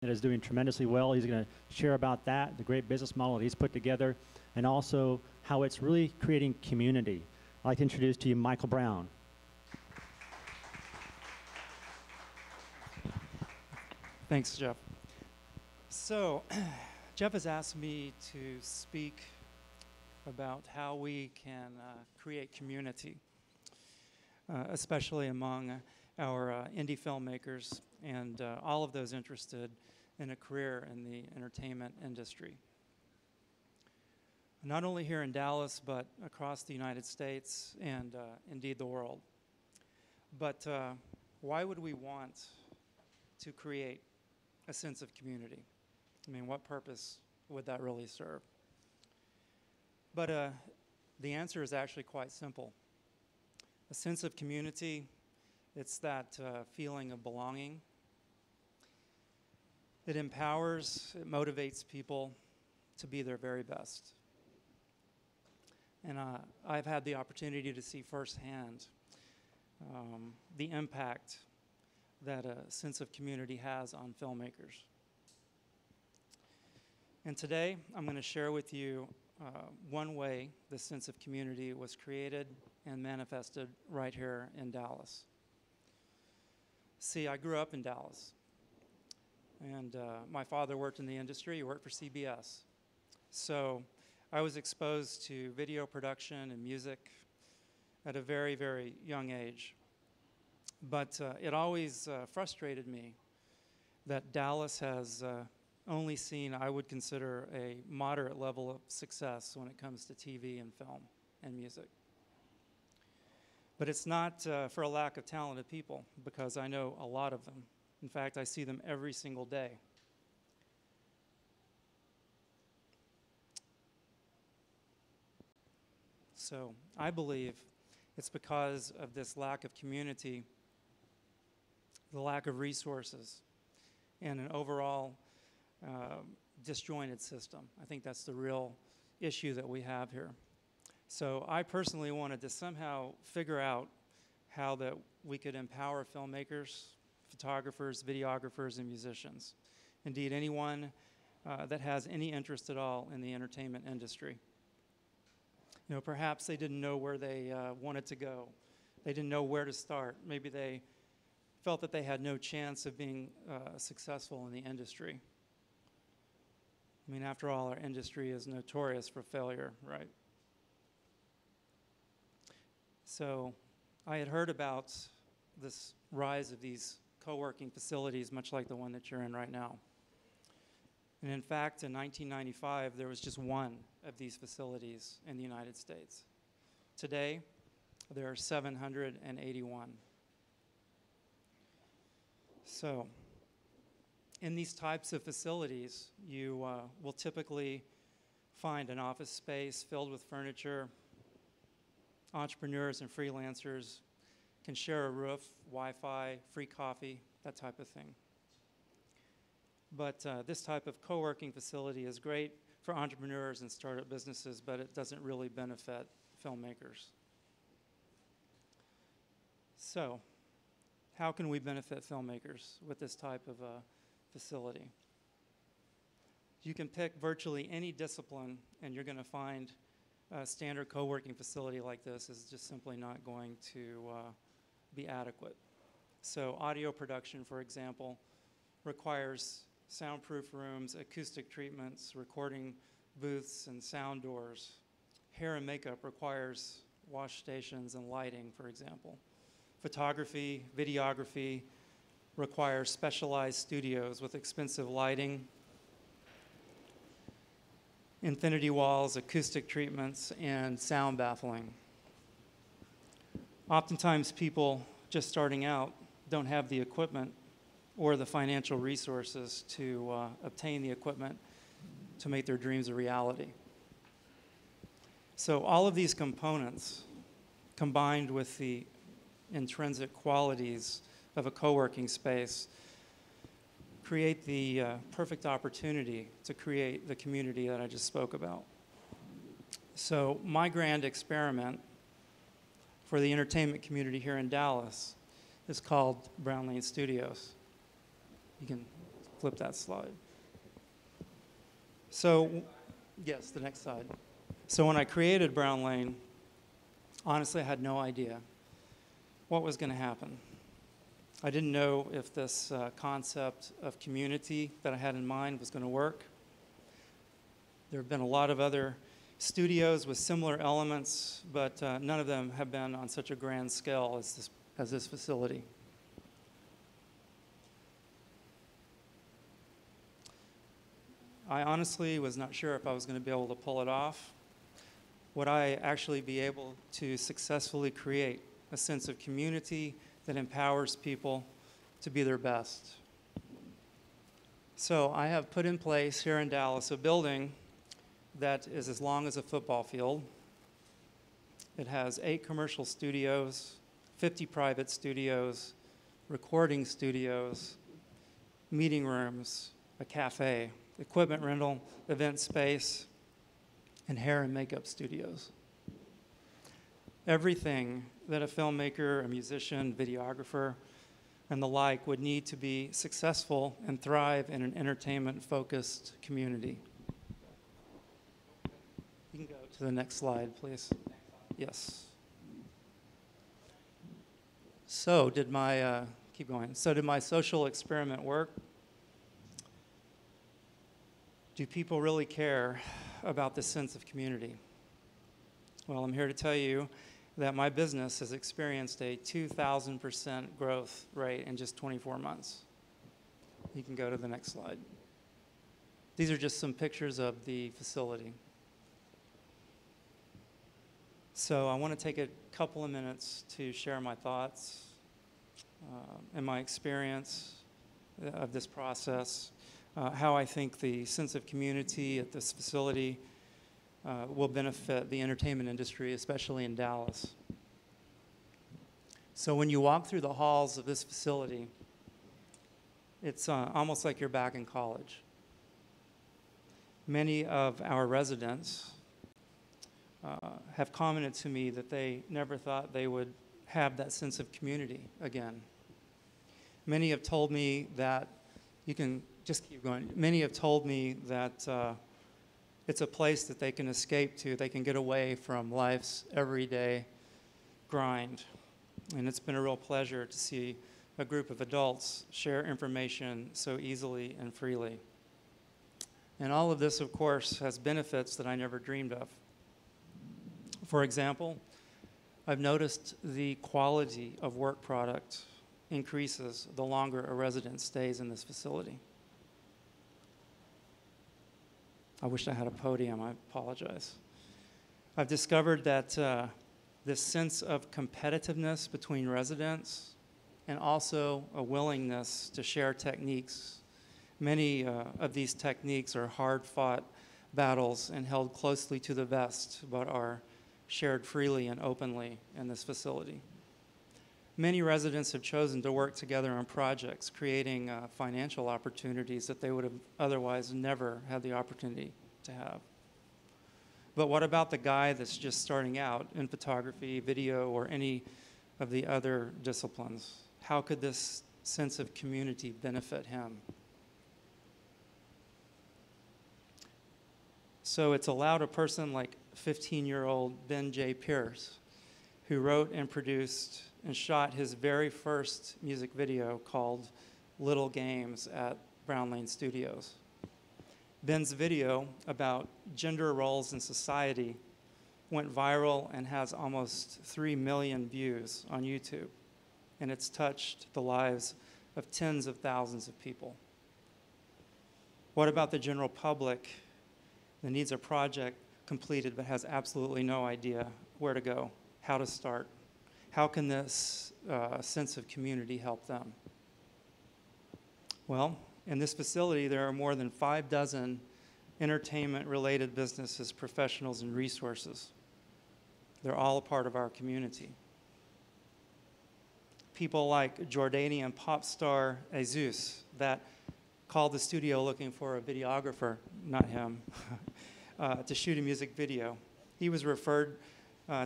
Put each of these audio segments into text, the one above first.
that is doing tremendously well. He's going to share about that, the great business model that he's put together, and also how it's really creating community. I'd like to introduce to you Michael Brown. Thanks, Jeff. So, Jeff has asked me to speak about how we can create community, especially among our indie filmmakers and all of those interested in a career in the entertainment industry. Not only here in Dallas, but across the United States and indeed the world. But why would we want to create a sense of community? I mean, what purpose would that really serve? But the answer is actually quite simple. A sense of community, it's that feeling of belonging. It empowers, it motivates people to be their very best. And I've had the opportunity to see firsthand the impact that a sense of community has on filmmakers. And today, I'm going to share with you one way this sense of community was created and manifested right here in Dallas. See, I grew up in Dallas, and my father worked in the industry. He worked for CBS. So I was exposed to video production and music at a very, very young age. But it always frustrated me that Dallas has only seen, I would consider, a moderate level of success when it comes to TV and film and music. But it's not for a lack of talented people, because I know a lot of them. In fact, I see them every single day. So I believe it's because of this lack of community, the lack of resources, and an overall disjointed system. I think that's the real issue that we have here. So I personally wanted to somehow figure out how that we could empower filmmakers, photographers, videographers, and musicians. Indeed, anyone that has any interest at all in the entertainment industry. You know, perhaps they didn't know where they wanted to go. They didn't know where to start. Maybe they felt that they had no chance of being successful in the industry. I mean, after all, our industry is notorious for failure, right? So I had heard about this rise of these co-working facilities, much like the one that you're in right now. And in fact, in 1995, there was just one of these facilities in the United States. Today, there are 781. So, in these types of facilities, you will typically find an office space filled with furniture. Entrepreneurs and freelancers can share a roof, Wi-Fi, free coffee, that type of thing. But this type of co-working facility is great for entrepreneurs and startup businesses, but it doesn't really benefit filmmakers. So, how can we benefit filmmakers with this type of facility? You can pick virtually any discipline, and you're going to find a standard co-working facility like this is just simply not going to be adequate. So audio production, for example, requires soundproof rooms, acoustic treatments, recording booths, and sound doors. Hair and makeup requires wash stations and lighting, for example. Photography, videography requires specialized studios with expensive lighting, infinity walls, acoustic treatments, and sound baffling. Oftentimes people just starting out don't have the equipment or the financial resources to obtain the equipment to make their dreams a reality. So all of these components, combined with the intrinsic qualities of a co-working space, create the perfect opportunity to create the community that I just spoke about. So my grand experiment for the entertainment community here in Dallas is called Brown Lane Studios. You can flip that slide. So, yes, the next slide. So when I created Brown Lane, honestly, I had no idea what was going to happen. I didn't know if this concept of community that I had in mind was going to work. There have been a lot of other studios with similar elements, but none of them have been on such a grand scale as this facility. I honestly was not sure if I was going to be able to pull it off. Would I actually be able to successfully create a sense of community that empowers people to be their best? So I have put in place here in Dallas a building that is as long as a football field. It has 8 commercial studios, 50 private studios, recording studios, meeting rooms, a cafe, equipment rental, event space, and hair and makeup studios. Everything that a filmmaker, a musician, videographer, and the like would need to be successful and thrive in an entertainment-focused community. You can go to the next slide, please. Yes. So did my, keep going. So did my social experiment work? Do people really care about this sense of community? Well, I'm here to tell you that my business has experienced a 2,000% growth rate in just 24 months. You can go to the next slide. These are just some pictures of the facility. So I want to take a couple of minutes to share my thoughts and my experience of this process. How I think the sense of community at this facility will benefit the entertainment industry, especially in Dallas. So when you walk through the halls of this facility, it's almost like you're back in college. Many of our residents have commented to me that they never thought they would have that sense of community again. Many have told me that you can just keep going. Many have told me that it's a place that they can escape to. They can get away from life's everyday grind. And it's been a real pleasure to see a group of adults share information so easily and freely. And all of this, of course, has benefits that I never dreamed of. For example, I've noticed the quality of work product increases the longer a resident stays in this facility. I wish I had a podium. I apologize. I've discovered that this sense of competitiveness between residents and also a willingness to share techniques. Many of these techniques are hard-fought battles and held closely to the vest, but are shared freely and openly in this facility. Many residents have chosen to work together on projects, creating financial opportunities that they would have otherwise never had the opportunity to have. But what about the guy that's just starting out in photography, video, or any of the other disciplines? How could this sense of community benefit him? So it's allowed a person like 15-year-old Ben J. Pierce, who wrote and produced and shot his very first music video called Little Games at Brown Lane Studios. Ben's video about gender roles in society went viral and has almost 3 million views on YouTube, and it's touched the lives of tens of thousands of people. What about the general public that needs a project completed but has absolutely no idea where to go, how to start? How can this sense of community help them? Well, in this facility, there are more than 6 entertainment-related businesses, professionals, and resources. They're all a part of our community. People like Jordanian pop star Jesus that called the studio looking for a videographer, not him, to shoot a music video. He was referred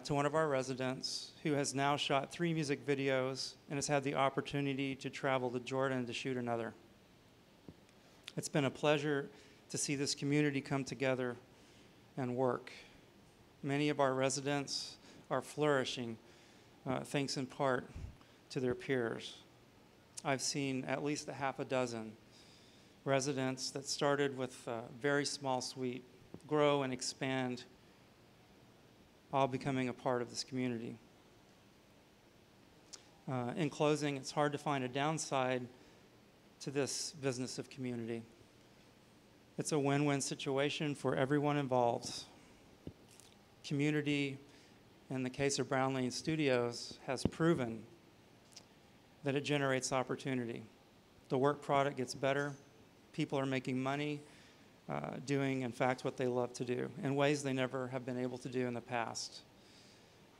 to one of our residents who has now shot 3 music videos and has had the opportunity to travel to Jordan to shoot another. It's been a pleasure to see this community come together and work. Many of our residents are flourishing, thanks in part to their peers. I've seen at least a half a dozen residents that started with a very small suite grow and expand, all becoming a part of this community. In closing, it's hard to find a downside to this business of community. It's a win-win situation for everyone involved. Community, in the case of Brown Lane Studios, has proven that it generates opportunity. The work product gets better. People are making money doing, in fact, what they love to do in ways they never have been able to do in the past.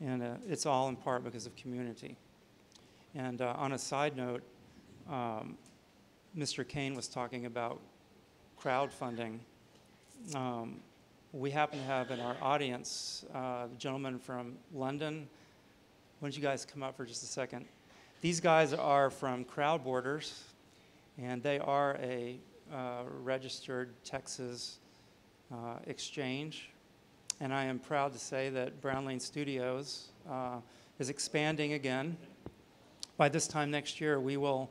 And it's all in part because of community. And on a side note, Mr. Kane was talking about crowdfunding. We happen to have in our audience the gentleman from London. Why don't you guys come up for just a second? These guys are from Crowdboarders, and they are a registered Texas exchange. And I am proud to say that Brown Lane Studios is expanding again. By this time next year, we will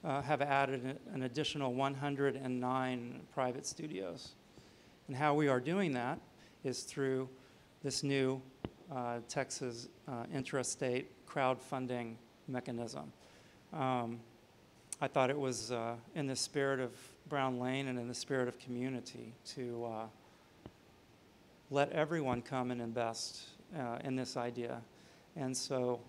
have added an additional 109 private studios. And how we are doing that is through this new Texas intrastate crowdfunding mechanism. I thought it was in the spirit of Brown Lane and in the spirit of community to let everyone come and invest in this idea. And so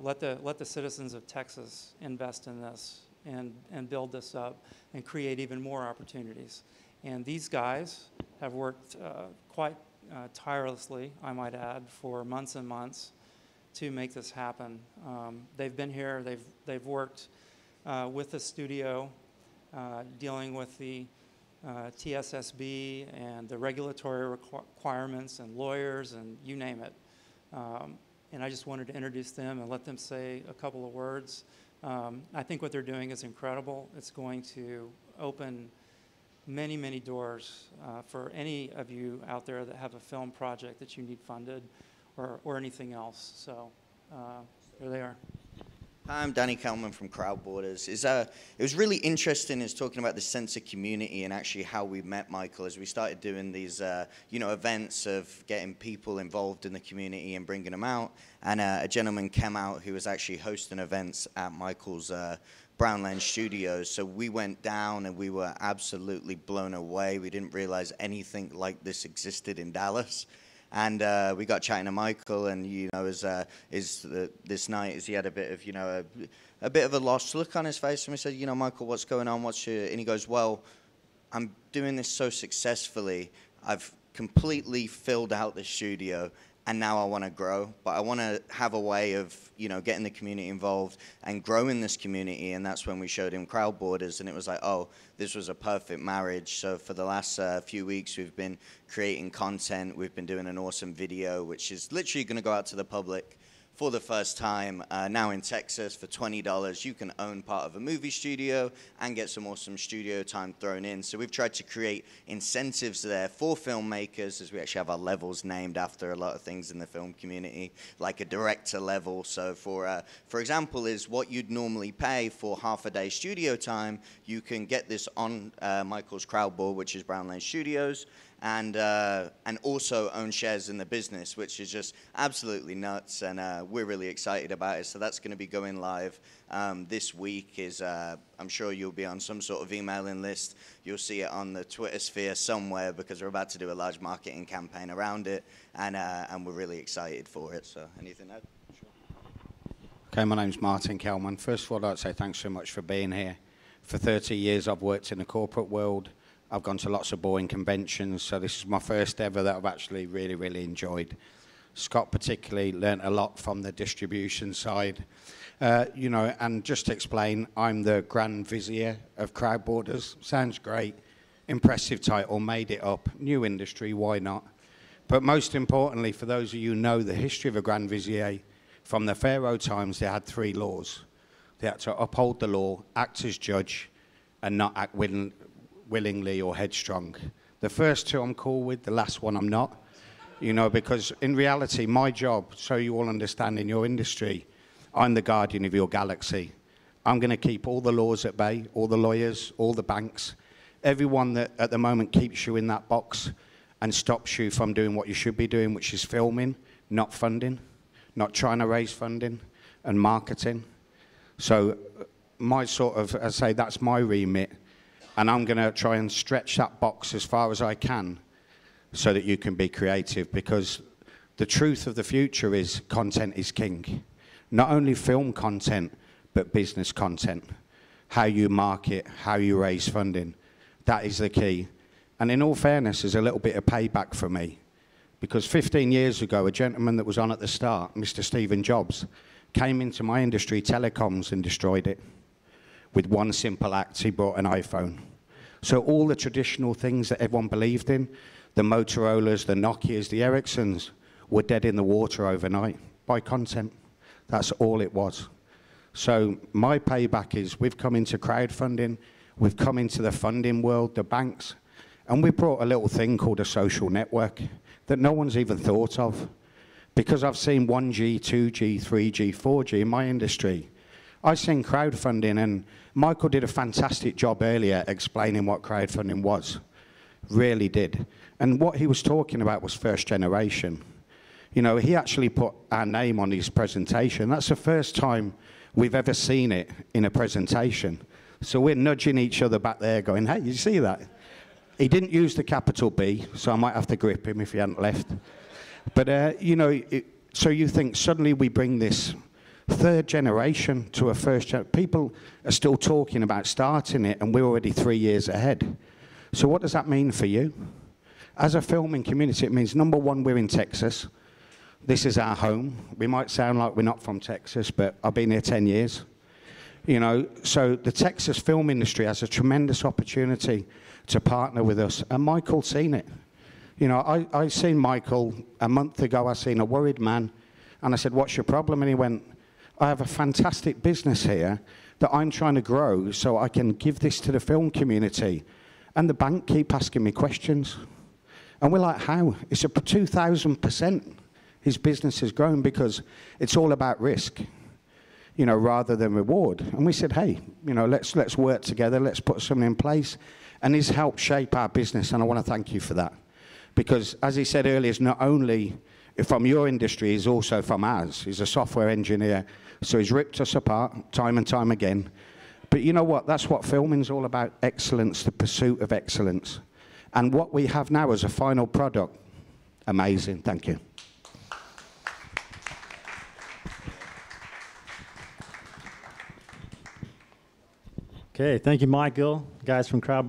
let the citizens of Texas invest in this and build this up and create even more opportunities. And these guys have worked quite tirelessly, I might add, for months and months to make this happen. They've been here, they've worked with the studio, dealing with the TSSB and the regulatory requirements and lawyers and you name it. And I just wanted to introduce them and let them say a couple of words. I think what they're doing is incredible. It's going to open many, many doors for any of you out there that have a film project that you need funded or anything else. So there they are. Hi, I'm Danny Kelman from Crowdboarders. It was really interesting is talking about the sense of community and actually how we met Michael as we started doing these events of getting people involved in the community and bringing them out. And a gentleman came out who was actually hosting events at Michael's Brown Lane Studios. So we went down and we were absolutely blown away. We didn't realize anything like this existed in Dallas. And we got chatting to Michael, and this night, as he had a bit of a bit of a lost look on his face, and we said, Michael, what's going on? And he goes, well, I'm doing this so successfully. I've completely filled out the studio, and now I want to grow, but I want to have a way of getting the community involved and growing this community. And that's when we showed him Crowdboarders, and it was like, oh, this was a perfect marriage. So for the last few weeks, we've been creating content. We've been doing an awesome video, which is literally going to go out to the public for the first time now in Texas for $20. You can own part of a movie studio and get some awesome studio time thrown in. So we've tried to create incentives there for filmmakers, as we actually have our levels named after a lot of things in the film community, like a director level. So for example, is what you'd normally pay for half a day studio time, you can get this on Michael's Crowdboard, which is Brown Lane Studios, and also own shares in the business, which is just absolutely nuts, and we're really excited about it. So that's going to be going live this week. I'm sure you'll be on some sort of emailing list. You'll see it on the Twitter sphere somewhere, because we're about to do a large marketing campaign around it, and we're really excited for it. So anything else? Sure. Okay, my name's Martin Kelman. First of all, I'd like to say thanks so much for being here. For 30 years, I've worked in the corporate world. I've gone to lots of boring conventions, so this is my first ever that I've actually really, really enjoyed. Scott particularly learnt a lot from the distribution side. And just to explain, I'm the Grand Vizier of Crowdboarders. Sounds great. Impressive title, made it up. New industry, why not? But most importantly, for those of you who know the history of a Grand Vizier, from the Pharaoh times, they had 3 laws. They had to uphold the law, act as judge, and not act willingly or headstrong. The first two I'm cool with, the last one I'm not. You know, because in reality, my job, so you all understand in your industry, I'm the guardian of your galaxy. I'm going to keep all the laws at bay, all the lawyers, all the banks, everyone that at the moment keeps you in that box and stops you from doing what you should be doing, which is filming, not funding, not trying to raise funding, and marketing. So my sort of, I say, that's my remit, and I'm going to try and stretch that box as far as I can so that you can be creative, because the truth of the future is content is king. Not only film content, but business content. How you market, how you raise funding, that is the key. And in all fairness, there's a little bit of payback for me, because 15 years ago, a gentleman that was on at the start, Mr. Stephen Jobs, came into my industry, telecoms, and destroyed it. With one simple act, he brought an iPhone. So all the traditional things that everyone believed in, the Motorolas, the Nokias, the Ericssons, were dead in the water overnight by content. That's all it was. So my payback is we've come into crowdfunding, we've come into the funding world, the banks, and we brought a little thing called a social network that no one's even thought of. Because I've seen 1G, 2G, 3G, 4G in my industry, I've seen crowdfunding, and Michael did a fantastic job earlier explaining what crowdfunding was. Really did. And what he was talking about was first generation. You know, he actually put our name on his presentation. That's the first time we've ever seen it in a presentation. So we're nudging each other back there going, hey, you see that? He didn't use the capital B, so I might have to grip him if he hadn't left. But, you know, so you think suddenly we bring this third generation to a first generation. People are still talking about starting it, and we're already 3 years ahead. So what does that mean for you? As a filming community, it means, number one, we're in Texas. This is our home. We might sound like we're not from Texas, but I've been here 10 years. You know, so the Texas film industry has a tremendous opportunity to partner with us, and Michael's seen it. You know, I seen Michael a month ago. I seen a worried man, and I said, what's your problem? And he went, I have a fantastic business here that I'm trying to grow so I can give this to the film community. And the bank keep asking me questions. And we're like, how? It's up 2,000% his business has grown, because it's all about risk, you know, rather than reward. And we said, hey, you know, let's work together, let's put something in place. And he's helped shape our business, and I want to thank you for that. Because, as he said earlier, it's not only from your industry, he's also from ours. He's a software engineer, so he's ripped us apart time and time again. But you know what? That's what filming's all about, excellence, the pursuit of excellence. And what we have now as a final product, amazing. Thank you. Okay, thank you, Michael. Guys from Crowd